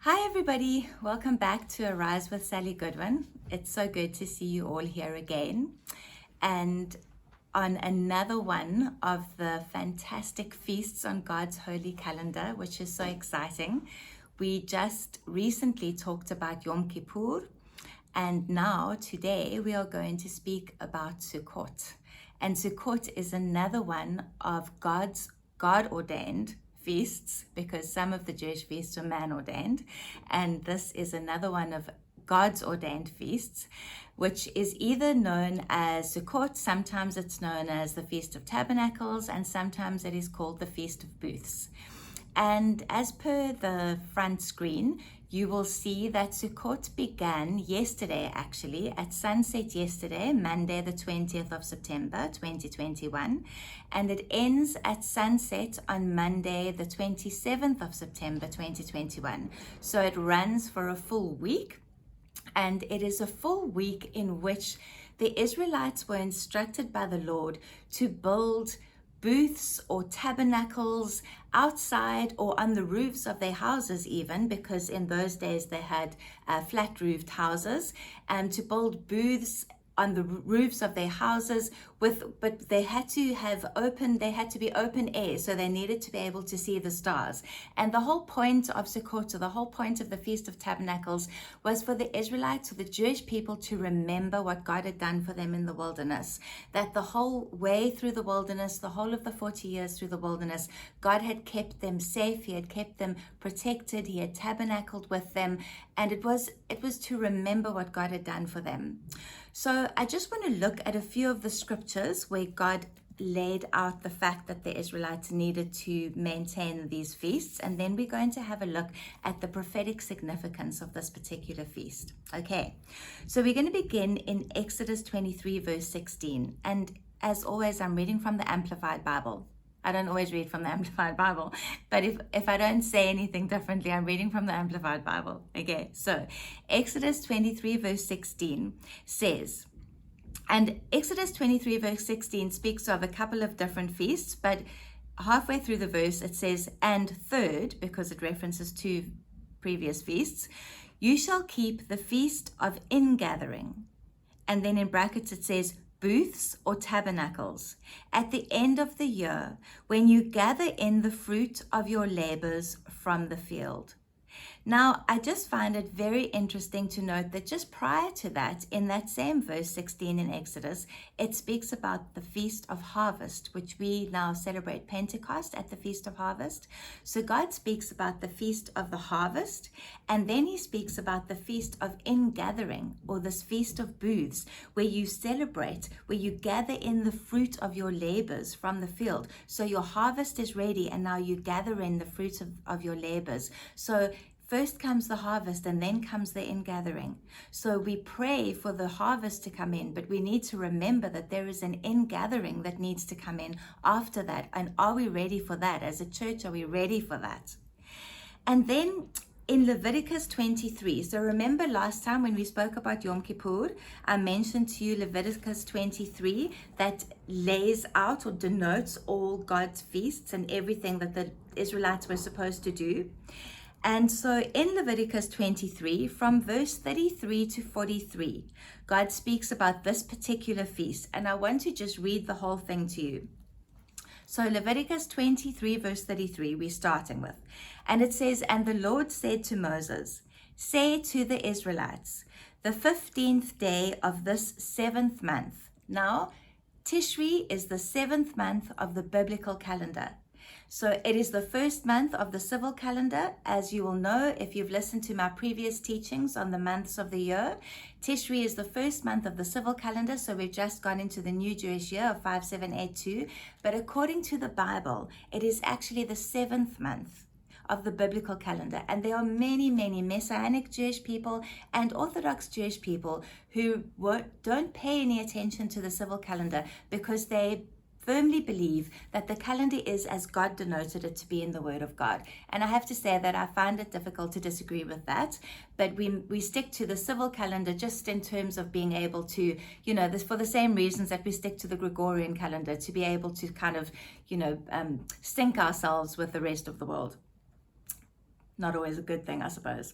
Hi everybody, welcome back to Arise with Sally Goodwin. It's so good to see you all here again and on another one of the fantastic feasts on God's holy calendar, which is so exciting. We just recently talked about Yom Kippur, and now today we are going to speak about Sukkot. And Sukkot is another one of God's God-ordained feasts, because some of the Jewish feasts are man-ordained, and this is another one of God's ordained feasts, which is either known as Sukkot, sometimes it's known as the Feast of Tabernacles, and sometimes it is called the Feast of Booths. And as per the front screen, you will see that Sukkot began yesterday, actually, at sunset yesterday, Monday the 20th of September, 2021, and it ends at sunset on Monday the 27th of September, 2021. So it runs for a full week, and it is a full week in which the Israelites were instructed by the Lord to build booths or tabernacles outside or on the roofs of their houses, even because in those days they had flat roofed houses, and to build booths on the roofs of their houses but they had to be open air, so they needed to be able to see the stars. And the whole point of Sukkot, or the whole point of the Feast of Tabernacles, was for the Israelites, or the Jewish people, to remember what God had done for them in the wilderness. That the whole way through the wilderness, the whole of the 40 years through the wilderness, God had kept them safe, He had kept them protected, He had tabernacled with them, and it was to remember what God had done for them. So I just want to look at a few of the scriptures where God laid out the fact that the Israelites needed to maintain these feasts, and then we're going to have a look at the prophetic significance of this particular feast. Okay, so we're going to begin in Exodus 23 verse 16, and as always I'm reading from the Amplified Bible. I don't always read from the Amplified Bible, but if I don't say anything differently, I'm reading from the Amplified Bible. Okay, so Exodus 23 verse 16 says, and Exodus 23 verse 16 speaks of a couple of different feasts, but halfway through the verse it says, and third, because it references two previous feasts, you shall keep the feast of Ingathering. And then in brackets it says, booths or tabernacles, at the end of the year, when you gather in the fruit of your labors from the field. Now, I just find it very interesting to note that just prior to that, in that same verse 16 in Exodus, it speaks about the Feast of Harvest, which we now celebrate Pentecost at the Feast of Harvest. So God speaks about the Feast of the Harvest, and then He speaks about the Feast of Ingathering, or this Feast of Booths, where you celebrate, where you gather in the fruit of your labors from the field. So your harvest is ready, and now you gather in the fruit of your labors. So first comes the harvest, and then comes the ingathering. So we pray for the harvest to come in, but we need to remember that there is an ingathering that needs to come in after that. And are we ready for that? As a church, are we ready for that? And then in Leviticus 23, so remember last time when we spoke about Yom Kippur, I mentioned to you Leviticus 23 that lays out or denotes all God's feasts and everything that the Israelites were supposed to do. And so in Leviticus 23, from verse 33 to 43, God speaks about this particular feast. And I want to just read the whole thing to you. So Leviticus 23, verse 33, we're starting with. And it says, and the Lord said to Moses, say to the Israelites, the 15th day of this 7th month. Now, Tishri is the 7th month of the biblical calendar. So it is the first month of the civil calendar. As you will know, if you've listened to my previous teachings on the months of the year, Tishri is the first month of the civil calendar. So we've just gone into the new Jewish year of 5782. But according to the Bible, it is actually the 7th month of the biblical calendar. And there are many, many Messianic Jewish people and Orthodox Jewish people who don't pay any attention to the civil calendar because they firmly believe that the calendar is as God denoted it to be in the Word of God. And I have to say that I find it difficult to disagree with that, but we stick to the civil calendar just in terms of being able to, for the same reasons that we stick to the Gregorian calendar, to be able to kind of, sync ourselves with the rest of the world. Not always a good thing, I suppose.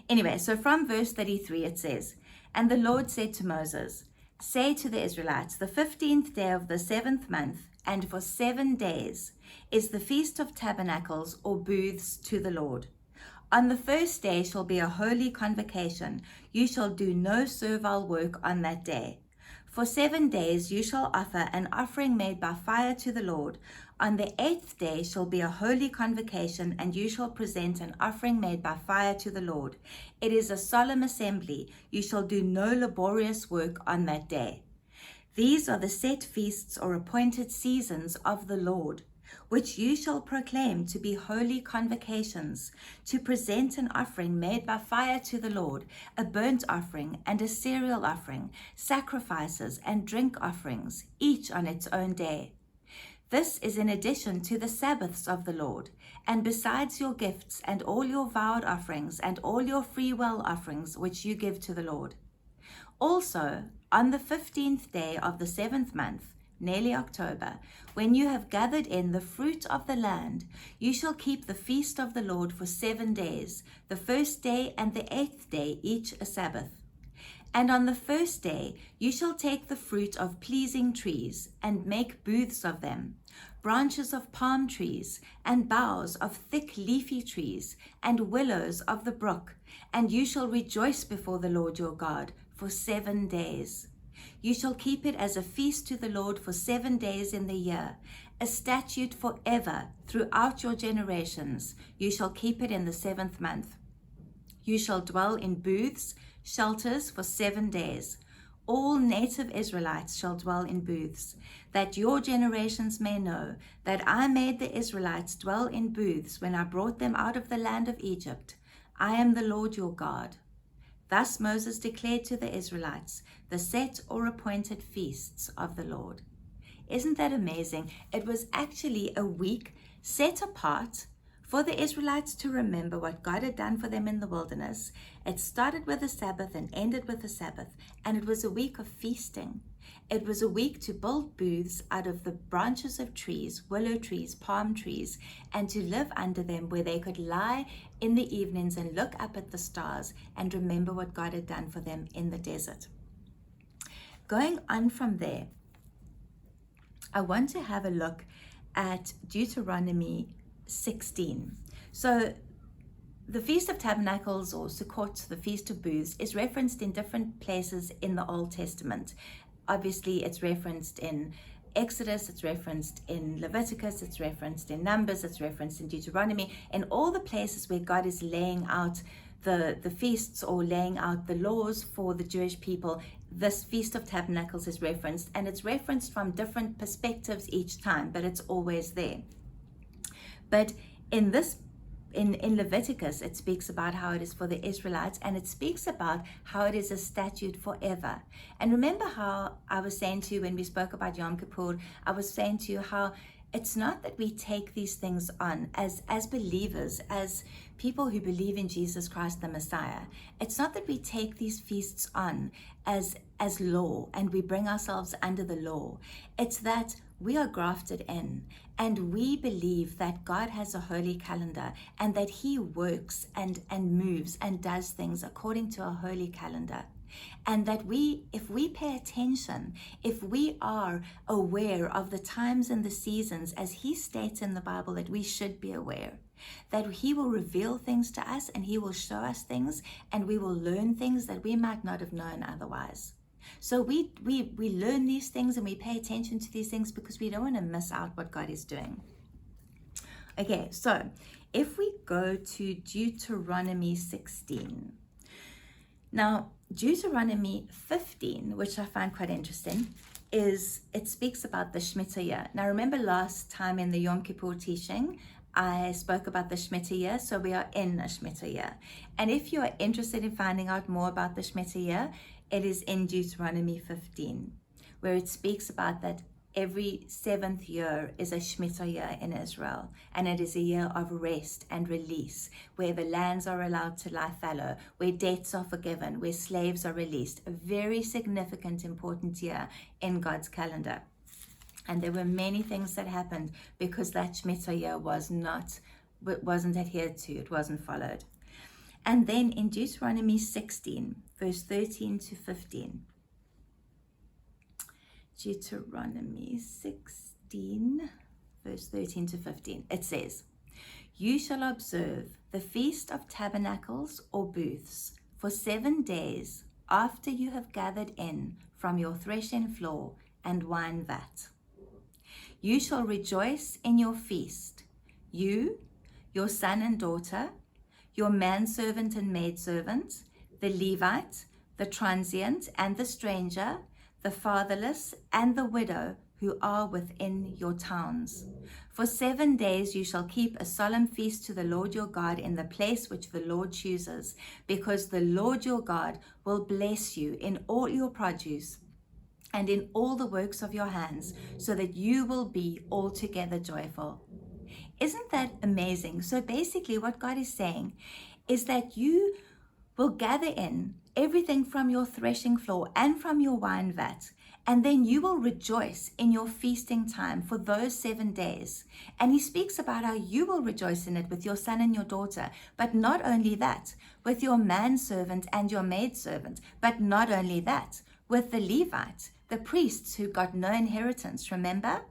Anyway, so from verse 33 it says, "And the Lord said to Moses, say to the Israelites, the 15th day of the 7th month, and for 7 days, is the Feast of Tabernacles or booths to the Lord. On the first day shall be a holy convocation. You shall do no servile work on that day. For 7 days you shall offer an offering made by fire to the Lord. On the 8th day shall be a holy convocation, and you shall present an offering made by fire to the Lord. It is a solemn assembly. You shall do no laborious work on that day. These are the set feasts or appointed seasons of the Lord, which you shall proclaim to be holy convocations, to present an offering made by fire to the Lord, a burnt offering and a cereal offering, sacrifices and drink offerings, each on its own day. This is in addition to the Sabbaths of the Lord, and besides your gifts and all your vowed offerings and all your freewill offerings which you give to the Lord. Also, on the 15th day of the 7th month, nearly October, when you have gathered in the fruit of the land, you shall keep the feast of the Lord for 7 days, the first day and the 8th day, each a Sabbath. And on the first day you shall take the fruit of pleasing trees, and make booths of them, branches of palm trees, and boughs of thick leafy trees, and willows of the brook, and you shall rejoice before the Lord your God for 7 days. You shall keep it as a feast to the Lord for 7 days in the year, a statute forever throughout your generations. You shall keep it in the 7th month. You shall dwell in booths, shelters for 7 days. All native Israelites shall dwell in booths, that your generations may know that I made the Israelites dwell in booths when I brought them out of the land of Egypt. I am the Lord your God." Thus Moses declared to the Israelites the set or appointed feasts of the Lord. Isn't that amazing? It was actually a week set apart for the Israelites to remember what God had done for them in the wilderness. It started with a Sabbath and ended with a Sabbath, and it was a week of feasting. It was a week to build booths out of the branches of trees, willow trees, palm trees, and to live under them, where they could lie in the evenings and look up at the stars and remember what God had done for them in the desert. Going on from there, I want to have a look at Deuteronomy 16. So the Feast of Tabernacles, or Sukkot, the Feast of Booths, is referenced in different places in the Old Testament. Obviously, it's referenced in Exodus, it's referenced in Leviticus, it's referenced in Numbers, it's referenced in Deuteronomy, and all the places where God is laying out the feasts or laying out the laws for the Jewish people. This Feast of Tabernacles is referenced, and it's referenced from different perspectives each time, but it's always there. But in Leviticus, it speaks about how it is for the Israelites, and it speaks about how it is a statute forever. And remember how I was saying to you when we spoke about Yom Kippur, I was saying to you how it's not that we take these things on as believers, as people who believe in Jesus Christ the Messiah. It's not that we take these feasts on as law and we bring ourselves under the law. It's that we are grafted in, and we believe that God has a holy calendar, and that He works and moves and does things according to a holy calendar. And that if we pay attention, if we are aware of the times and the seasons, as He states in the Bible that we should be aware, that He will reveal things to us and He will show us things, and we will learn things that we might not have known otherwise. So we learn these things and we pay attention to these things because we don't want to miss out what God is doing. Okay, so if we go to Deuteronomy 16. Now, Deuteronomy 15, which I find quite interesting, it speaks about the Shemitah year. Now, remember last time in the Yom Kippur teaching, I spoke about the Shemitah year, so we are in a Shemitah year. And if you are interested in finding out more about the Shemitah year, it is in Deuteronomy 15, where it speaks about that every 7th year is a Shemitah year in Israel, and it is a year of rest and release, where the lands are allowed to lie fallow, where debts are forgiven, where slaves are released. A very significant, important year in God's calendar. And there were many things that happened because that Shemitah year was not wasn't adhered to, it wasn't followed. And then in Deuteronomy 16, verse 13 to 15. Deuteronomy 16, verse 13 to 15. It says, "You shall observe the Feast of Tabernacles or booths for 7 days after you have gathered in from your threshing floor and wine vat. You shall rejoice in your feast, you, your son and daughter, your manservant and maidservant, the Levite, the transient and the stranger, the fatherless and the widow who are within your towns. For 7 days you shall keep a solemn feast to the Lord your God in the place which the Lord chooses, because the Lord your God will bless you in all your produce and in all the works of your hands, so that you will be altogether joyful." Isn't that amazing? So basically what God is saying is that you will gather in everything from your threshing floor and from your wine vat, and then you will rejoice in your feasting time for those 7 days. And he speaks about how you will rejoice in it with your son and your daughter, but not only that, with your manservant and your maidservant, but not only that, with the Levite, the priests who got no inheritance, remember?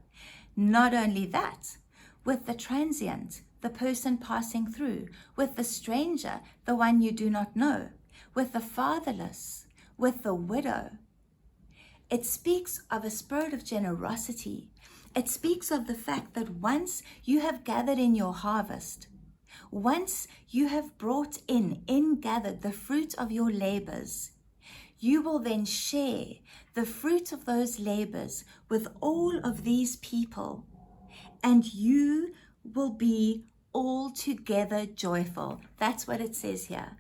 Not only that, with the transient, the person passing through, with the stranger, the one you do not know, with the fatherless, with the widow. It speaks of a spirit of generosity. It speaks of the fact that once you have gathered in your harvest, once you have brought in gathered the fruit of your labors, you will then share the fruit of those labors with all of these people, and you will be altogether joyful. That's what it says here.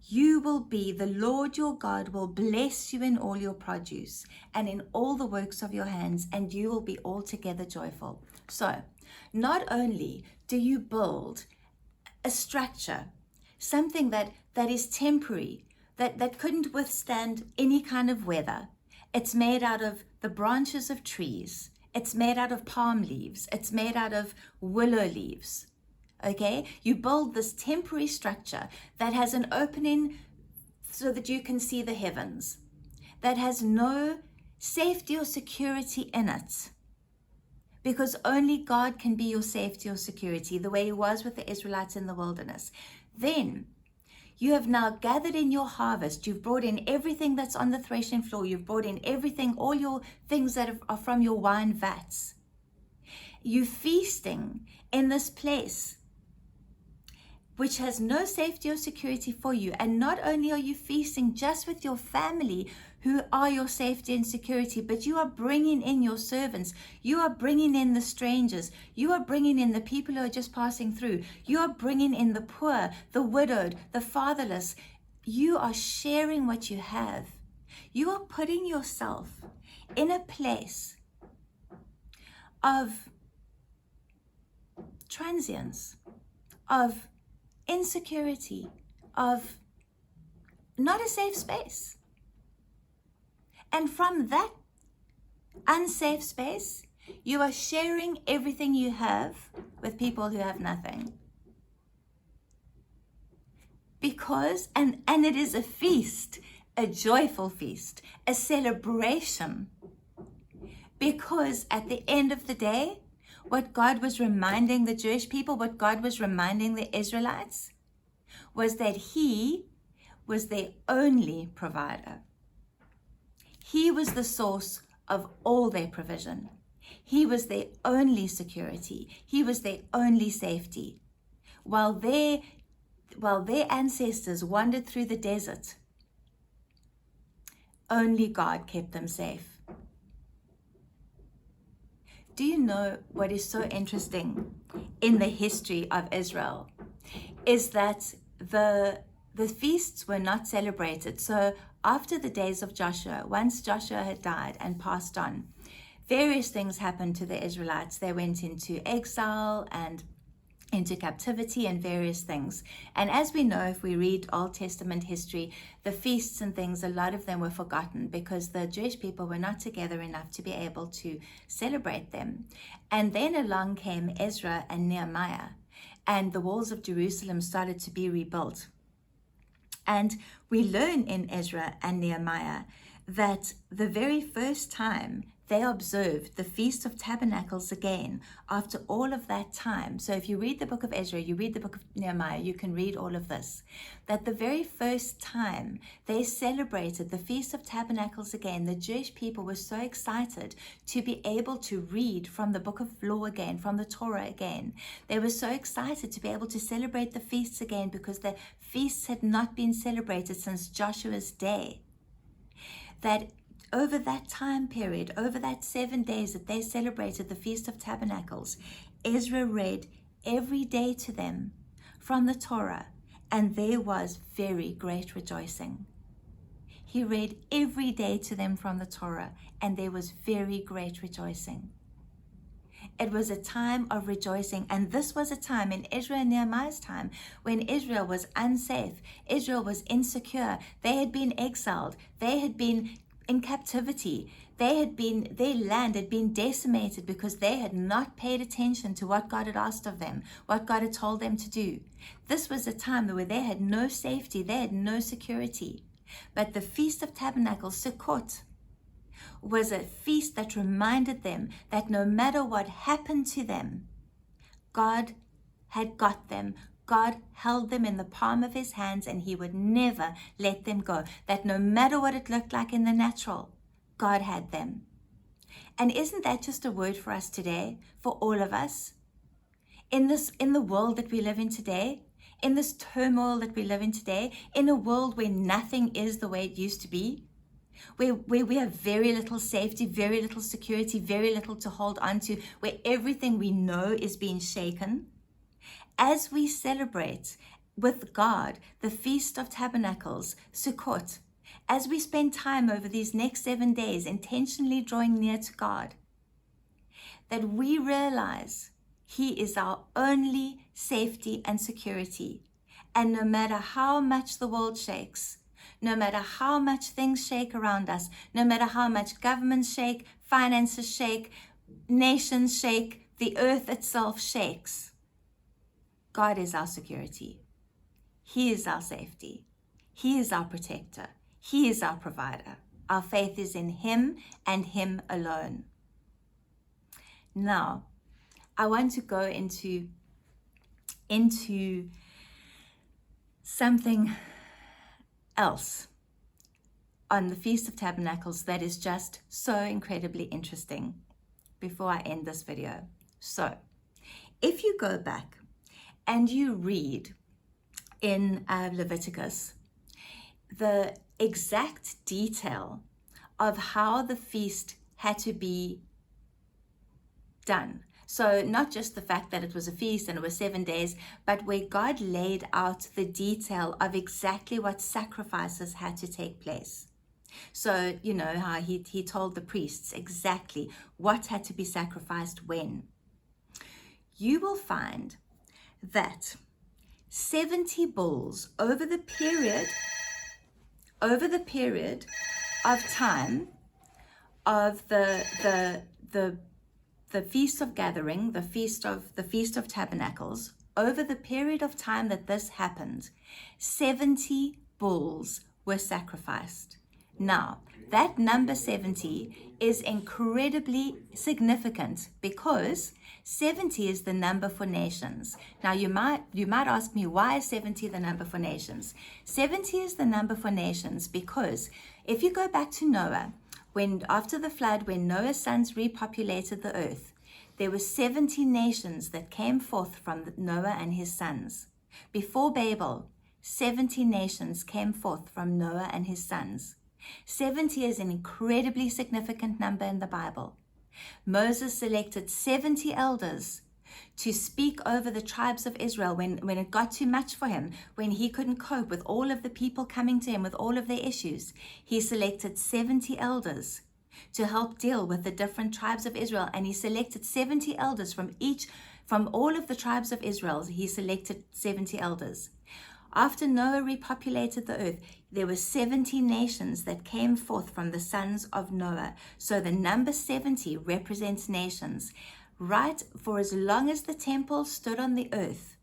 You will be, the Lord your God will bless you in all your produce and in all the works of your hands, and you will be altogether joyful. So, not only do you build a structure, something that is temporary, that couldn't withstand any kind of weather. It's made out of the branches of trees. It's made out of palm leaves. It's made out of willow leaves. Okay? You build this temporary structure that has an opening so that you can see the heavens, that has no safety or security in it, because only God can be your safety or security, the way he was with the Israelites in the wilderness. Then you have now gathered in your harvest. You've brought in everything that's on the threshing floor. You've brought in everything, all your things that are from your wine vats. You're feasting in this place which has no safety or security for you. And not only are you feasting just with your family, who are your safety and security, but you are bringing in your servants. You are bringing in the strangers. You are bringing in the people who are just passing through. You are bringing in the poor, the widowed, the fatherless. You are sharing what you have. You are putting yourself in a place of transience, of insecurity, of not a safe space. And from that unsafe space, you are sharing everything you have with people who have nothing. Because, and it is a feast, a joyful feast, a celebration. Because at the end of the day, what God was reminding the Jewish people, what God was reminding the Israelites, was that he was their only provider. He was the source of all their provision. He was their only security. He was their only safety. While their ancestors wandered through the desert, only God kept them safe. Do you know what is so interesting in the history of Israel is that the feasts were not celebrated. So after the days of Joshua, once Joshua had died and passed on, various things happened to the Israelites. They went into exile and into captivity and various things. And as we know, if we read Old Testament history, the feasts and things, a lot of them were forgotten because the Jewish people were not together enough to be able to celebrate them. And then along came Ezra and Nehemiah. and the walls of Jerusalem started to be rebuilt. And we learn in Ezra and Nehemiah that the very first time they observed the Feast of Tabernacles again after all of that time. So if you read the book of Ezra, you read the book of Nehemiah, you can read all of this. That the very first time they celebrated the Feast of Tabernacles again, the Jewish people were so excited to be able to read from the book of law again, from the Torah again. They were so excited to be able to celebrate the feasts again because the feasts had not been celebrated since Joshua's day. That over that time period, over that 7 days that they celebrated the Feast of Tabernacles, Ezra read every day to them from the Torah, and there was very great rejoicing. He read every day to them from the Torah, and there was very great rejoicing. It was a time of rejoicing, and this was a time in Ezra and Nehemiah's time when Israel was unsafe, Israel was insecure, they had been exiled, they had been in captivity, their land had been decimated because they had not paid attention to what God had asked of them, what God had told them to do. This was a time where they had no safety, they had no security. But the Feast of Tabernacles, Sukkot, was a feast that reminded them that no matter what happened to them, God had got them. God held them in the palm of his hands, and he would never let them go. That no matter what it looked like in the natural, God had them. And isn't that just a word for us today, for all of us? In the world that we live in today, in this turmoil that we live in today, in a world where nothing is the way it used to be, where we have very little safety, very little security, very little to hold on to, where everything we know is being shaken. As we celebrate with God the Feast of Tabernacles, Sukkot, as we spend time over these next 7 days intentionally drawing near to God, that we realize he is our only safety and security. And no matter how much the world shakes, no matter how much things shake around us, no matter how much governments shake, finances shake, nations shake, the earth itself shakes, God is our security. He is our safety. He is our protector. He is our provider. Our faith is in him and him alone. Now, I want to go into something else on the Feast of Tabernacles that is just so incredibly interesting before I end this video. So, if you go back and you read in Leviticus the exact detail of how the feast had to be done. So not just the fact that it was a feast and it was 7 days, but where God laid out the detail of exactly what sacrifices had to take place. So, you know, how he told the priests exactly what had to be sacrificed when. You will find that 70 bulls over the period of time of the Feast of Gathering, the Feast of Tabernacles, over the period of time that this happened, 70 bulls were sacrificed. Now, that number 70 is incredibly significant because 70 is the number for nations. Now, you might ask me, why is 70 the number for nations? 70 is the number for nations because if you go back to Noah, after the flood, when Noah's sons repopulated the earth, there were 70 nations that came forth from Noah and his sons. Before Babel, 70 nations came forth from Noah and his sons. 70 is an incredibly significant number in the Bible. Moses selected 70 elders to speak over the tribes of Israel when it got too much for him, when he couldn't cope with all of the people coming to him with all of their issues. He selected 70 elders to help deal with the different tribes of Israel, and he selected 70 elders from all of the tribes of Israel. He selected 70 elders. After Noah repopulated the earth, there were 70 nations that came forth from the sons of Noah. So the number 70 represents nations. Right for as long as the temple stood on the earth,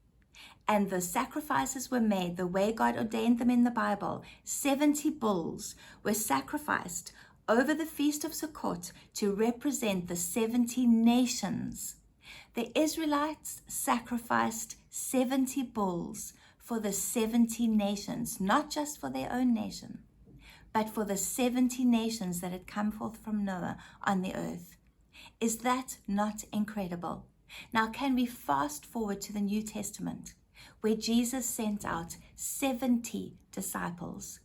and the sacrifices were made the way God ordained them in the Bible. 70 bulls were sacrificed over the Feast of Sukkot to represent the 70 nations. The Israelites sacrificed 70 bulls for the 70 nations, not just for their own nation, but for the 70 nations that had come forth from Noah on the earth. Is that not incredible? Now, can we fast forward to the New Testament, where Jesus sent out 70 disciples?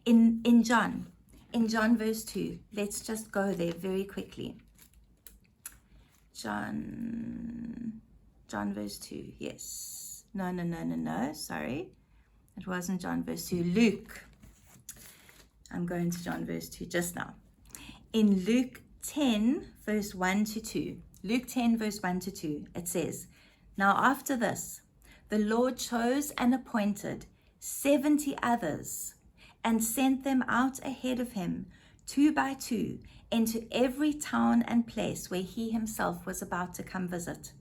In John verse 2, let's just go there very quickly. John verse 2, yes. No, sorry. It wasn't John verse 2, Luke. I'm going to John verse 2 just now. In Luke 10, verse 1 to 2, Luke 10, verse 1 to 2, it says, "Now after this, the Lord chose and appointed 70 others and sent them out ahead of him, 2 by 2, into every town and place where he himself was about to come visit.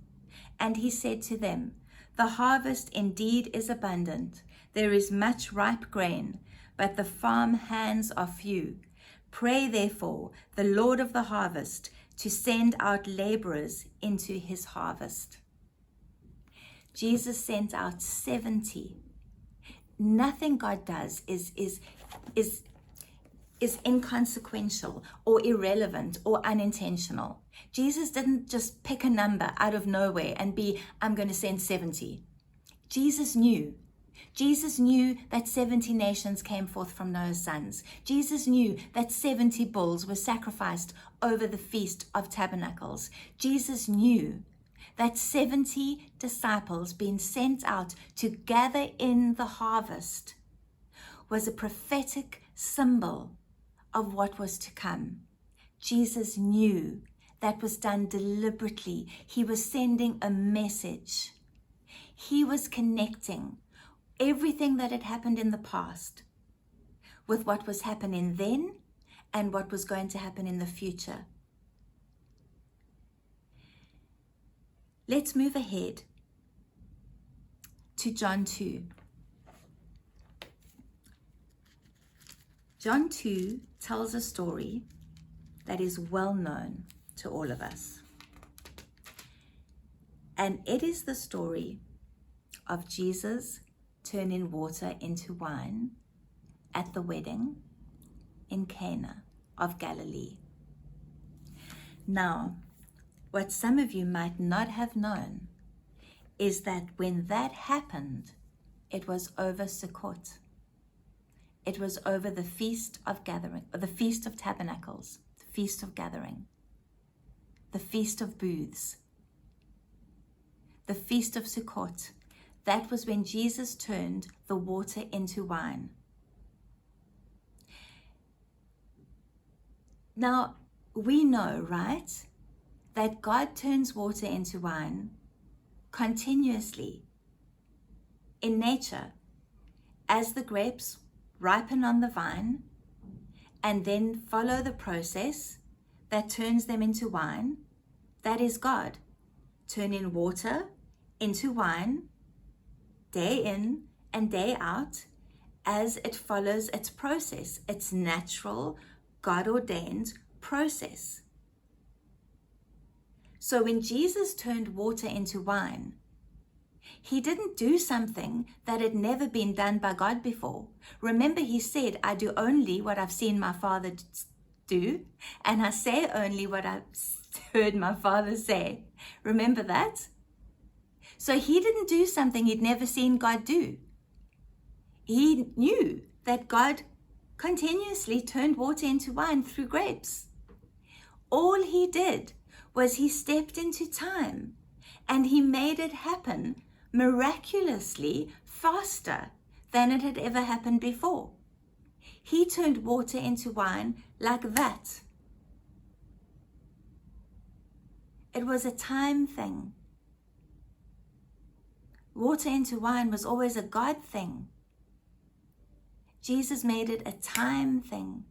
And he said to them, 'The harvest indeed is abundant. There is much ripe grain, but the farm hands are few. Pray therefore the Lord of the harvest to send out laborers into his harvest.'" Jesus sent out 70. Nothing God does is inconsequential or irrelevant or unintentional. Jesus didn't just pick a number out of nowhere and I'm going to send 70. Jesus knew that 70 nations came forth from Noah's sons. Jesus knew that 70 bulls were sacrificed over the Feast of Tabernacles. Jesus knew that 70 disciples being sent out to gather in the harvest was a prophetic symbol of what was to come. Jesus knew that was done deliberately. He was sending a message. He was connecting everything that had happened in the past with what was happening then and what was going to happen in the future. Let's move ahead to John 2. John 2 tells a story that is well known to all of us. And it is the story of Jesus turning water into wine at the wedding in Cana of Galilee. Now, what some of you might not have known is that when that happened, it was over Sukkot. It was over the Feast of Gathering, or the Feast of Tabernacles, the Feast of Gathering, the Feast of Booths, the Feast of Sukkot. That was when Jesus turned the water into wine. Now, we know, right, that God turns water into wine continuously in nature as the grapes ripen on the vine and then follow the process that turns them into wine. That is God turning water into wine day in and day out as it follows its process, its natural, God-ordained process. So when Jesus turned water into wine, he didn't do something that had never been done by God before. Remember, he said, "I do only what I've seen my Father do, and I say only what I've heard my Father say." Remember that? So he didn't do something he'd never seen God do. He knew that God continuously turned water into wine through grapes. All he did was he stepped into time and he made it happen miraculously faster than it had ever happened before. He turned water into wine like that. It was a time thing. Water into wine was always a God thing. Jesus made it a time thing.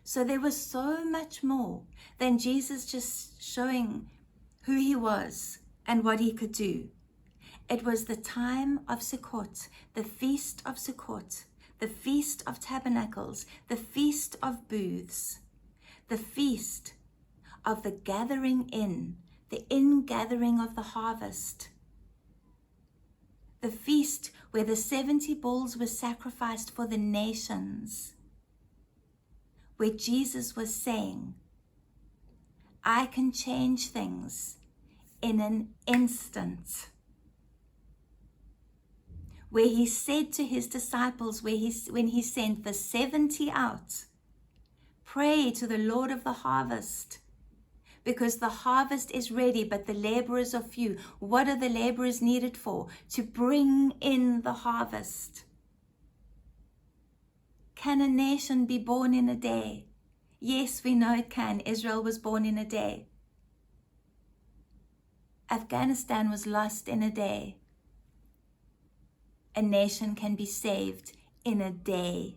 So there was so much more than Jesus just showing who he was and what he could do. It was the time of Sukkot, the Feast of Sukkot, the Feast of Tabernacles, the Feast of Booths, the Feast of the gathering in, the ingathering of the harvest, the feast where the 70 bulls were sacrificed for the nations, where Jesus was saying, I can change things in an instant. Where he said to his disciples, when he sent the 70 out, pray to the Lord of the harvest, because the harvest is ready, but the laborers are few. What are the laborers needed for? To bring in the harvest. Can a nation be born in a day? Yes, we know it can. Israel was born in a day. Afghanistan was lost in a day. A nation can be saved in a day,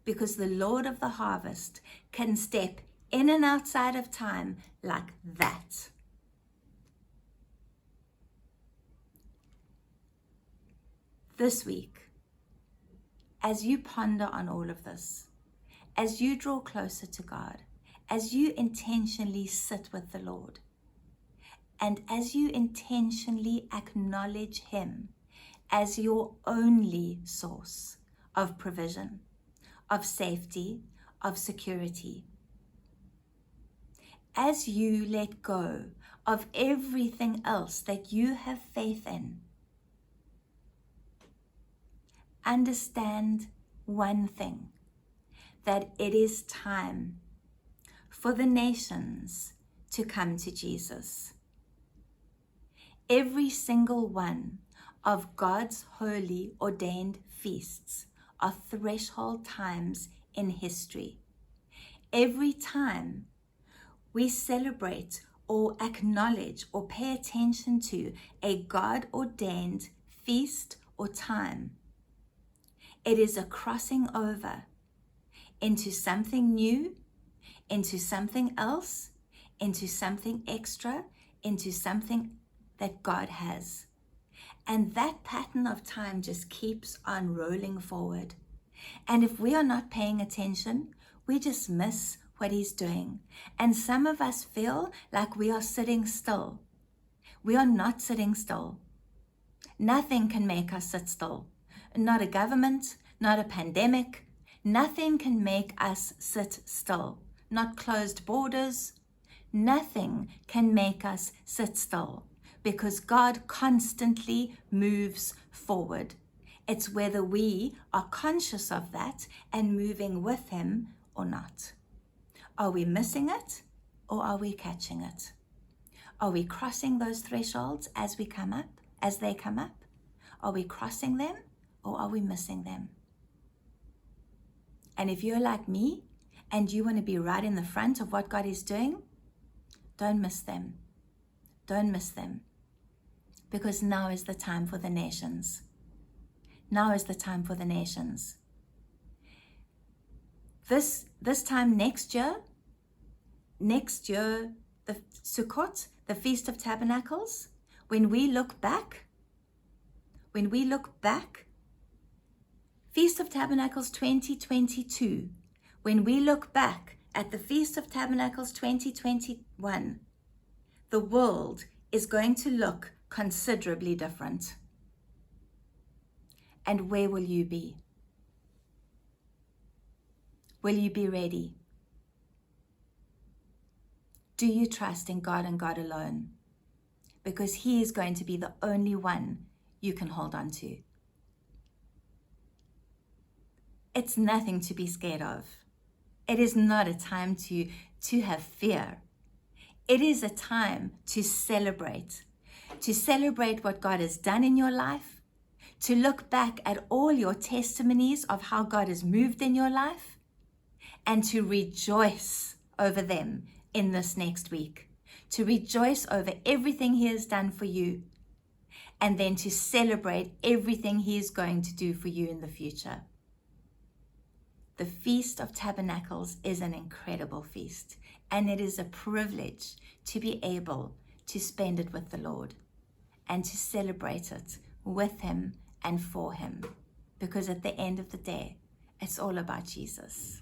because the Lord of the harvest can step in and outside of time like that. This week, as you ponder on all of this, as you draw closer to God, as you intentionally sit with the Lord, and as you intentionally acknowledge Him as your only source of provision, of safety, of security, as you let go of everything else that you have faith in, understand one thing, that it is time for the nations to come to Jesus. Every single one of God's holy ordained feasts are threshold times in history. Every time we celebrate or acknowledge or pay attention to a God-ordained feast or time, it is a crossing over into something new, into something else, into something extra, into something that God has. And that pattern of time just keeps on rolling forward. And if we are not paying attention, we just miss what He's doing. And some of us feel like we are sitting still. We are not sitting still. Nothing can make us sit still. Not a government, not a pandemic. Nothing can make us sit still. Not closed borders. Nothing can make us sit still, because God constantly moves forward. It's whether we are conscious of that and moving with Him or not. Are we missing it, or are we catching it? Are we crossing those thresholds as they come up? Are we crossing them, or are we missing them? And if you're like me and you want to be right in the front of what God is doing, don't miss them. Don't miss them. Because now is the time for the nations. Now is the time for the nations. This time next year, the Sukkot, the Feast of Tabernacles, when we look back, Feast of Tabernacles 2022, when we look back at the Feast of Tabernacles 2021, the world is going to look considerably different. And where will you be? Will you be ready? Do you trust in God and God alone? Because He is going to be the only one you can hold on to. It's nothing to be scared of. It is not a time to have fear. It is a time to celebrate what God has done in your life, to look back at all your testimonies of how God has moved in your life, and to rejoice over them in this next week, to rejoice over everything He has done for you, and then to celebrate everything He is going to do for you in the future. The Feast of Tabernacles is an incredible feast, and it is a privilege to be able to spend it with the Lord and to celebrate it with him and for him. Because at the end of the day, it's all about Jesus.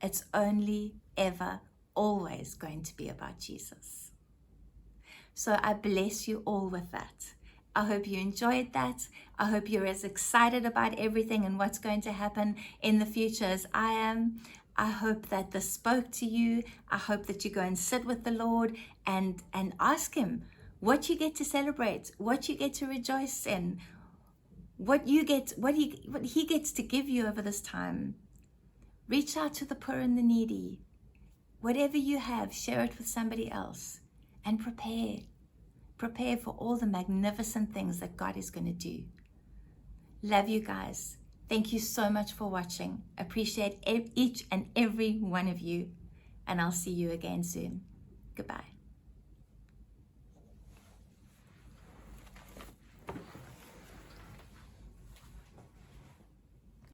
It's only, ever, always going to be about Jesus. So I bless you all with that. I hope you enjoyed that. I hope you're as excited about everything and what's going to happen in the future as I am. I hope that this spoke to you. I hope that you go and sit with the Lord and ask him what you get to celebrate, what you get to rejoice in, what he gets to give you over this time. Reach out to the poor and the needy. Whatever you have, share it with somebody else, and prepare. Prepare for all the magnificent things that God is going to do. Love you guys. Thank you so much for watching. Appreciate each and every one of you. And I'll see you again soon. Goodbye.